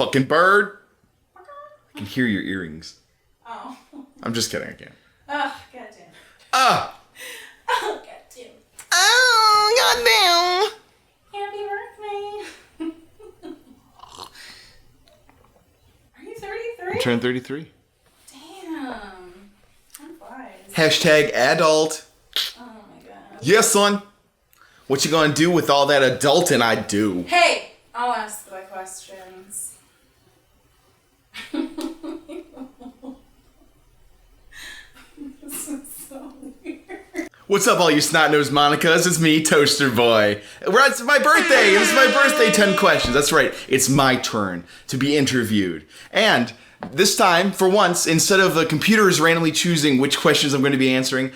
Fucking bird. I can hear your earrings. Oh. I'm just kidding, I can't. Oh, goddamn. Ah! Oh, goddamn. Oh, Happy birthday. Are you 33? I turned 33. Damn. Time flies. Hashtag adult. Oh my god. Yes, son. What you gonna do with all that adulting I do? Hey, I'll ask the questions. This is so weird. What's up, all you snot-nosed Monicas? It's me, Toaster Boy. It's my birthday. It's my birthday. 10 questions. That's right. It's my turn to be interviewed. And this time, for once, instead of the computers randomly choosing which questions I'm going to be answering,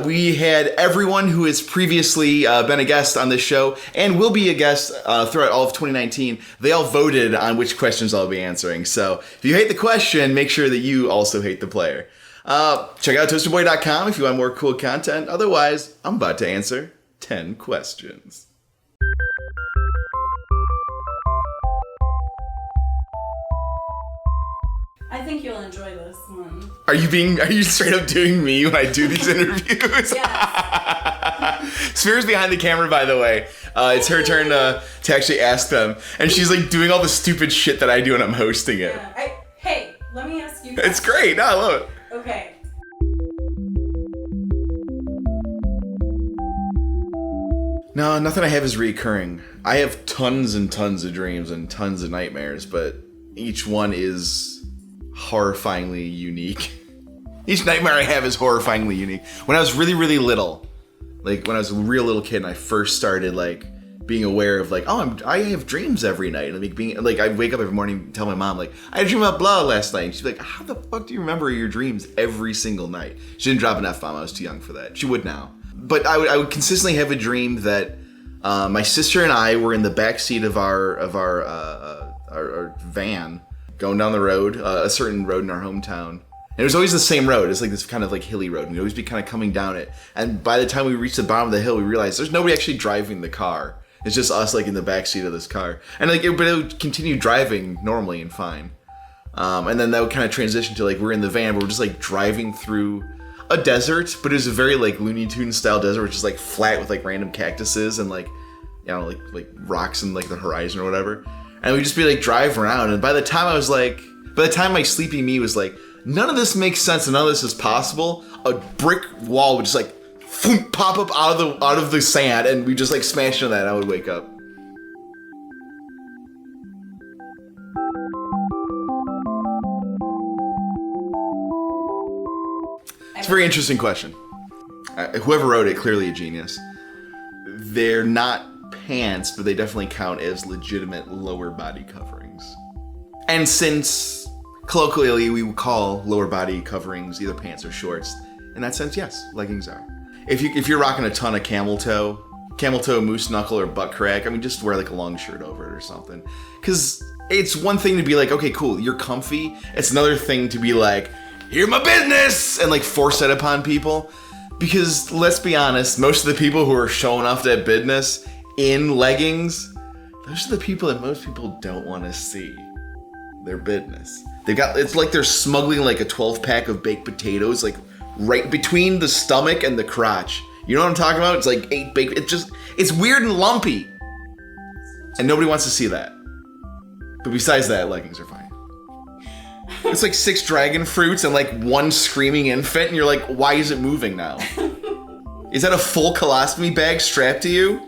we had everyone who has previously been a guest on this show and will be a guest throughout all of 2019. They all voted on which questions I'll be answering. So if you hate the question, make sure that you also hate the player. Check out toasterboy.com if you want more cool content. Otherwise, I'm about to answer 10 questions. I think you'll enjoy this one. Are you straight up doing me when I do these interviews? Yes. Sphere's behind the camera, by the way. It's her turn to actually ask them. And she's like doing all the stupid shit that I do when I'm hosting it. Yeah. Hey, let me ask you. It's great. No, I love it. Okay. No, nothing I have is recurring. I have tons and tons of dreams and tons of nightmares, but each one is horrifyingly unique. Each nightmare I have is horrifyingly unique. When I was really, really little, like when I was a real little kid and I first started like being aware of like, I have dreams every night. And like I'd wake up every morning and tell my mom like, I had a dream about blah last night. And she'd be like, how the fuck do you remember your dreams every single night? She didn't drop an F-bomb. I was too young for that. She would now. But I would consistently have a dream that my sister and I were in the backseat of our van going down the road, a certain road in our hometown. And it was always the same road. It's like this kind of like hilly road. And we'd always be kind of coming down it. And by the time we reached the bottom of the hill, we realized there's nobody actually driving the car. It's just us like in the backseat of this car. And like, but it would continue driving normally and fine. And then that would kind of transition to like, we're in the van, but we're just like driving through a desert, but it was a very like Looney Tunes style desert, which is like flat with like random cactuses and like, you know, like rocks in like the horizon or whatever. And we'd just be like drive around. And by the time my sleepy me was like, none of this makes sense and none of this is possible, a brick wall would just like pop up out of the sand and we just like smash into that and I would wake up. It's a very interesting question. Whoever wrote it, clearly a genius. They're not pants, but they definitely count as legitimate lower body coverings. And since colloquially we would call lower body coverings either pants or shorts, in that sense, yes, leggings are. If you're rocking a ton of camel toe, moose knuckle, or butt crack, I mean, just wear like a long shirt over it or something. Because it's one thing to be like, okay, cool, you're comfy. It's another thing to be like, here's my business, and like force that upon people. Because let's be honest, most of the people who are showing off that business in leggings, those are the people that most people don't want to see their business. It's like they're smuggling like a 12-pack of baked potatoes, like right between the stomach and the crotch. You know what I'm talking about? It's like 8 baked, it's weird and lumpy. And nobody wants to see that. But besides that, leggings are fine. It's like 6 dragon fruits and like 1 screaming infant, and you're like, why is it moving now? Is that a full colostomy bag strapped to you?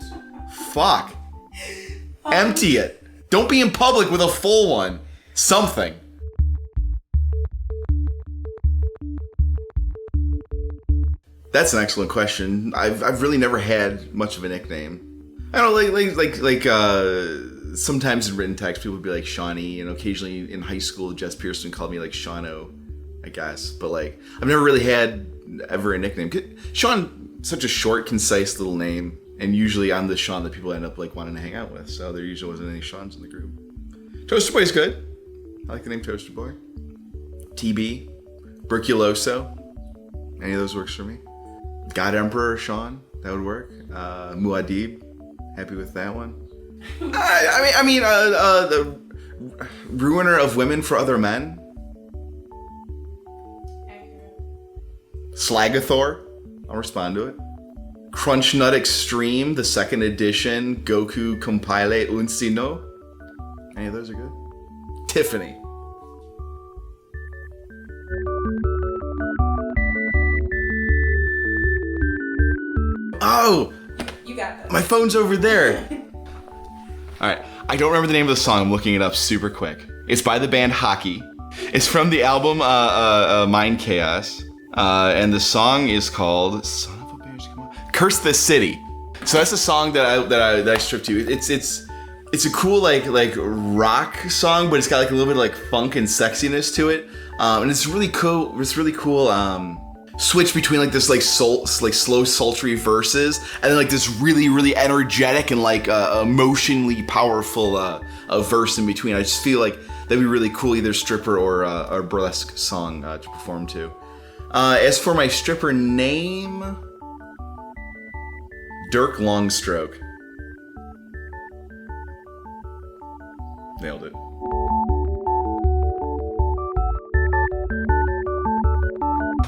Fuck. Empty it. Don't be in public with a full one. Something. That's an excellent question. I've really never had much of a nickname. I don't know, sometimes in written text people would be like Shawnee, and occasionally in high school Jess Pearson called me like Shawno, I guess. But like I've never really had ever a nickname. Sean, such a short, concise little name, and usually I'm the Sean that people end up like wanting to hang out with. So there usually wasn't any Seans in the group. Toaster Boy's good. I like the name Toaster Boy. TB, Berculoso. Any of those works for me. God Emperor Sean, that would work. Muad'Dib, happy with that one. Ruiner of women for other men. Accurate. Slagathor. I'll respond to it. Crunch Nut Extreme, the second edition. Goku Compile Unsi no. Any of those are good. Tiffany. Oh! You got this. My phone's over there. Alright, I don't remember the name of the song. I'm looking it up super quick. It's by the band Hockey. It's from the album Mind Chaos. And the song is called Son of a Bitch, come on. Curse This City. So that's a song that I stripped to. It's a cool like rock song, but it's got like a little bit of like funk and sexiness to it. And it's really cool. It's really cool. Switch between like this like slow sultry verses and then like this really energetic and like emotionally powerful verse in between. I just feel like that'd be really cool, either stripper or a burlesque song to perform to. As for my stripper name, Dirk Longstroke. Nailed it.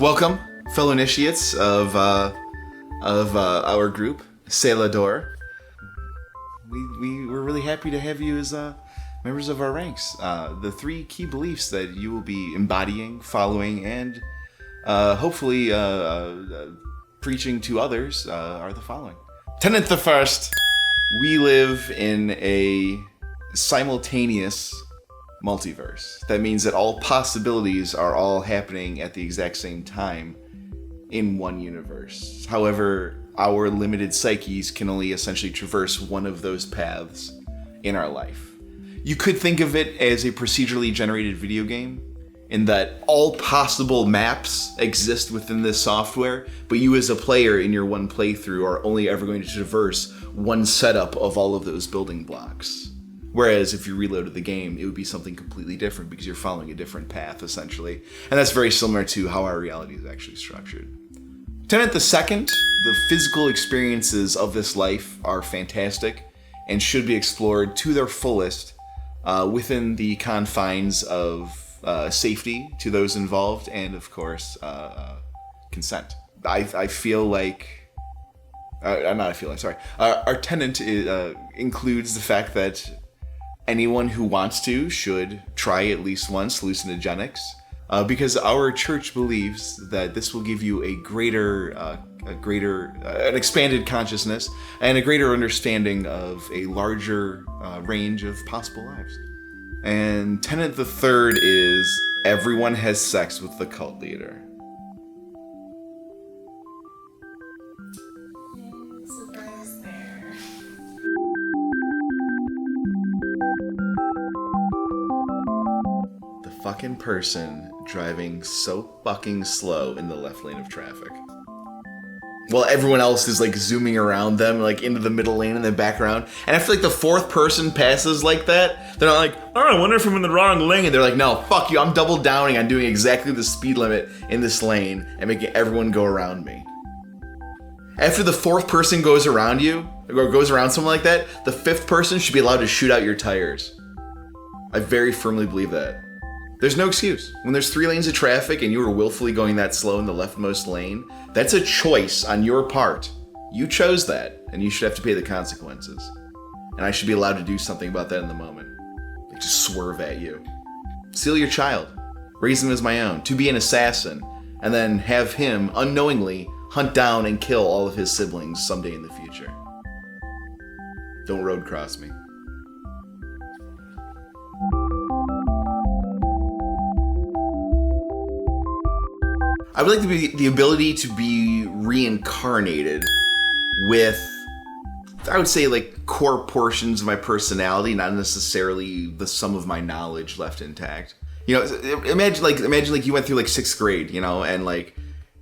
Welcome, fellow initiates of our group, Salador. We're really happy to have you as members of our ranks. The 3 key beliefs that you will be embodying, following, and hopefully preaching to others are the following. Tenet the first: we live in a simultaneous multiverse. That means that all possibilities are all happening at the exact same time in one universe. However, our limited psyches can only essentially traverse one of those paths in our life. You could think of it as a procedurally generated video game, in that all possible maps exist within this software, but you as a player in your one playthrough are only ever going to traverse one setup of all of those building blocks. Whereas if you reloaded the game, it would be something completely different because you're following a different path, essentially. And that's very similar to how our reality is actually structured. Tenet the second: the physical experiences of this life are fantastic and should be explored to their fullest within the confines of safety to those involved and, of course, consent. I feel like... Our tenet includes the fact that anyone who wants to should try at least once hallucinogenics, because our church believes that this will give you an expanded consciousness and a greater understanding of a larger range of possible lives. And tenet the third is everyone has sex with the cult leader. Surprise there. The fucking person driving so fucking slow in the left lane of traffic, while everyone else is like zooming around them, like into the middle lane and then back around. And I feel like the fourth person passes like that. They're not like, oh, I wonder if I'm in the wrong lane. And they're like, no, fuck you. I'm double downing on doing exactly the speed limit in this lane and making everyone go around me. After the fourth person goes around you, or goes around someone like that, the fifth person should be allowed to shoot out your tires. I very firmly believe that. There's no excuse. When there's 3 lanes of traffic and you are willfully going that slow in the leftmost lane, that's a choice on your part. You chose that, and you should have to pay the consequences. And I should be allowed to do something about that in the moment. Like just swerve at you. Steal your child. Raise him as my own. To be an assassin. And then have him, unknowingly, hunt down and kill all of his siblings someday in the future. Don't road cross me. I would like the ability to be reincarnated with, I would say, like core portions of my personality, not necessarily the sum of my knowledge left intact. You know, imagine like you went through like 6th grade, you know, and like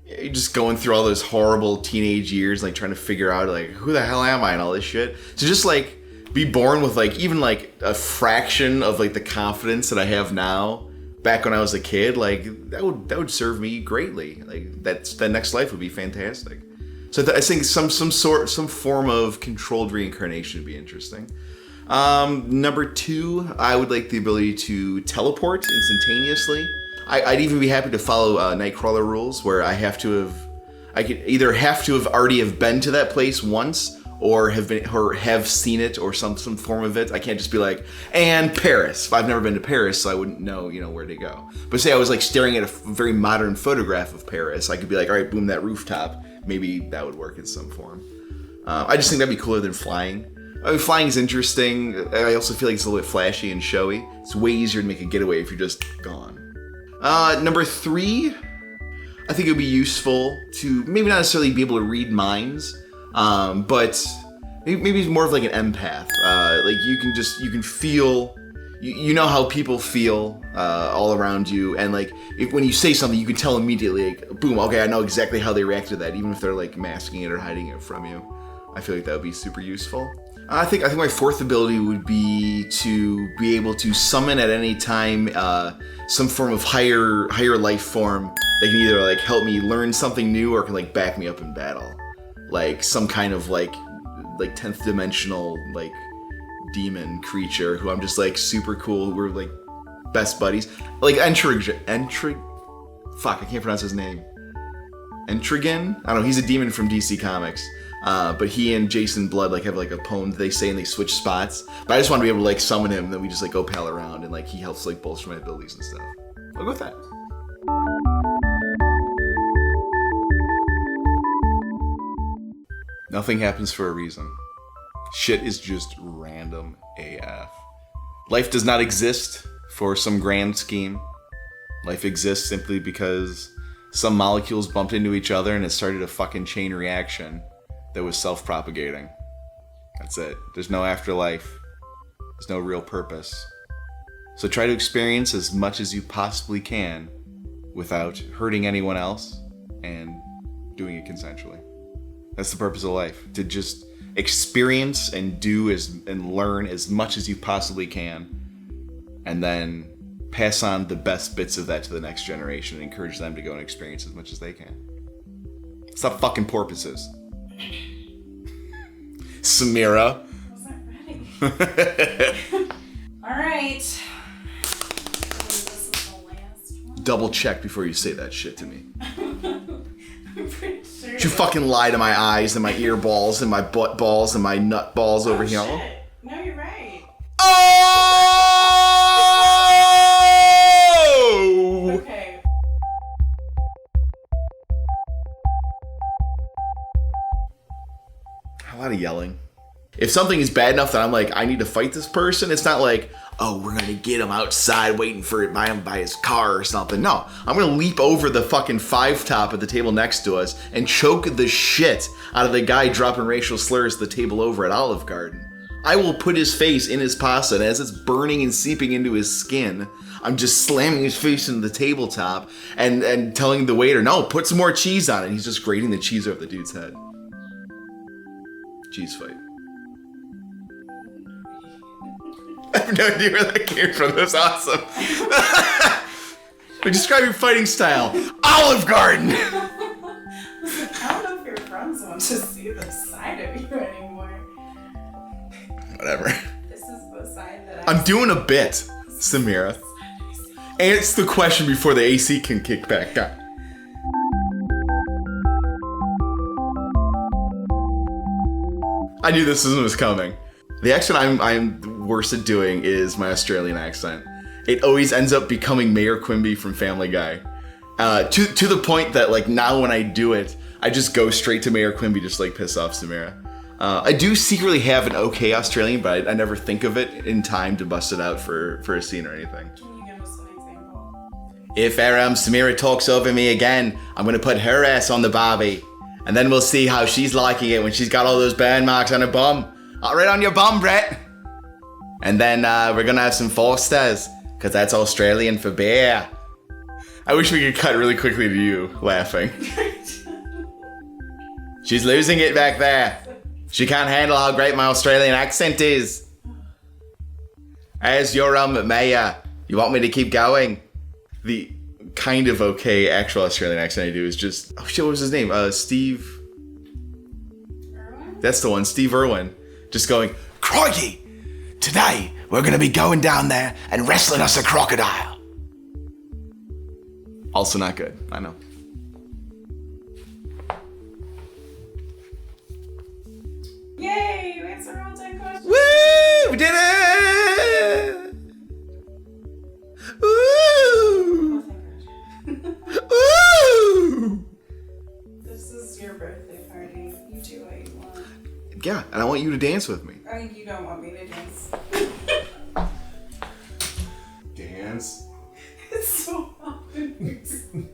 you're just going through all those horrible teenage years, like trying to figure out like who the hell am I and all this shit. To just like be born with like even like a fraction of like the confidence that I have now back when I was a kid, like that would serve me greatly. Like that next life would be fantastic. So I think some form of controlled reincarnation would be interesting. Number 2, I would like the ability to teleport instantaneously. I'd even be happy to follow Nightcrawler rules, where I could either have to have already have been to that place once, or have seen it, or some form of it. I can't just be like, and Paris. I've never been to Paris, so I wouldn't know, where to go. But say I was like staring at a very modern photograph of Paris, I could be like, all right, boom, that rooftop. Maybe that would work in some form. I just think that'd be cooler than flying. I mean, flying is interesting. I also feel like it's a little bit flashy and showy. It's way easier to make a getaway if you're just gone. Number 3, I think it would be useful to maybe not necessarily be able to read minds, but maybe it's more of like an empath. Like you can feel, you know how people feel all around you, and like when you say something, you can tell immediately, like, boom, okay, I know exactly how they react to that, even if they're like masking it or hiding it from you. I feel like that would be super useful. I think my 4th ability would be to be able to summon at any time some form of higher life form that can either like help me learn something new or can like back me up in battle. Like some kind of like 10th dimensional like demon creature who I'm just like super cool. We're like best buddies. Like fuck, I can't pronounce his name. Entrigan? I don't know, he's a demon from DC Comics. But he and Jason Blood like have like a poem that they say and they switch spots. But I just want to be able to like summon him, and then we just like go pal around and like he helps like bolster my abilities and stuff. I'll go with that. Nothing happens for a reason. Shit is just random AF. Life does not exist for some grand scheme. Life exists simply because some molecules bumped into each other and it started a fucking chain reaction that was self-propagating. That's it. There's no afterlife. There's no real purpose. So try to experience as much as you possibly can without hurting anyone else and doing it consensually. That's the purpose of life. To just experience and do and learn as much as you possibly can, and then pass on the best bits of that to the next generation and encourage them to go and experience as much as they can. Stop fucking porpoises. Samira. I wasn't ready. All right. This is the last one. Double check before you say that shit to me. I'm pretty sure. You fucking lie to my eyes and my ear balls and my butt balls and my nut balls over here. Shit. No, you're right. Oh! Okay. A lot of yelling. If something is bad enough that I'm like, I need to fight this person, it's not like, oh, we're gonna get him outside waiting for it by his car or something. No, I'm gonna leap over the fucking 5-top at the table next to us and choke the shit out of the guy dropping racial slurs at the table over at Olive Garden. I will put his face in his pasta, and as it's burning and seeping into his skin, I'm just slamming his face into the tabletop and telling the waiter, no, put some more cheese on it. He's just grating the cheese over the dude's head. Cheese fight. I have no idea where that came from. That was awesome. Describe your fighting style. Olive Garden! I don't know if your friends want to see the side of you anymore. Whatever. This is the side that I'm doing a bit, Samira. Answer the question before the AC can kick back on. I knew this was coming. The accent I'm worst at doing is my Australian accent. It always ends up becoming Mayor Quimby from Family Guy. To the point that like now when I do it, I just go straight to Mayor Quimby just like piss off Samira. I do secretly have an okay Australian, but I never think of it in time to bust it out for a scene or anything. Can you give us an example? If Samira talks over me again, I'm gonna put her ass on the barbie. And then we'll see how she's liking it when she's got all those burn marks on her bum. All right on your bum, Brett. And then we're gonna have some Fosters, because that's Australian for beer. I wish we could cut really quickly to you laughing. She's losing it back there. She can't handle how great my Australian accent is. As your mayor, you want me to keep going? The kind of okay actual Australian accent I do is just, oh shit, what was his name? Steve... Irwin? That's the one, Steve Irwin. Just going, crikey! Today, we're gonna be going down there and wrestling us a crocodile. Also not good. I know. Yay! We answered all 10 questions. Woo! We did it! Woo! Woo! This is your birthday party. You do what you want. Yeah, and I want you to dance with me. I think you don't want me to dance. Dance? It's so often.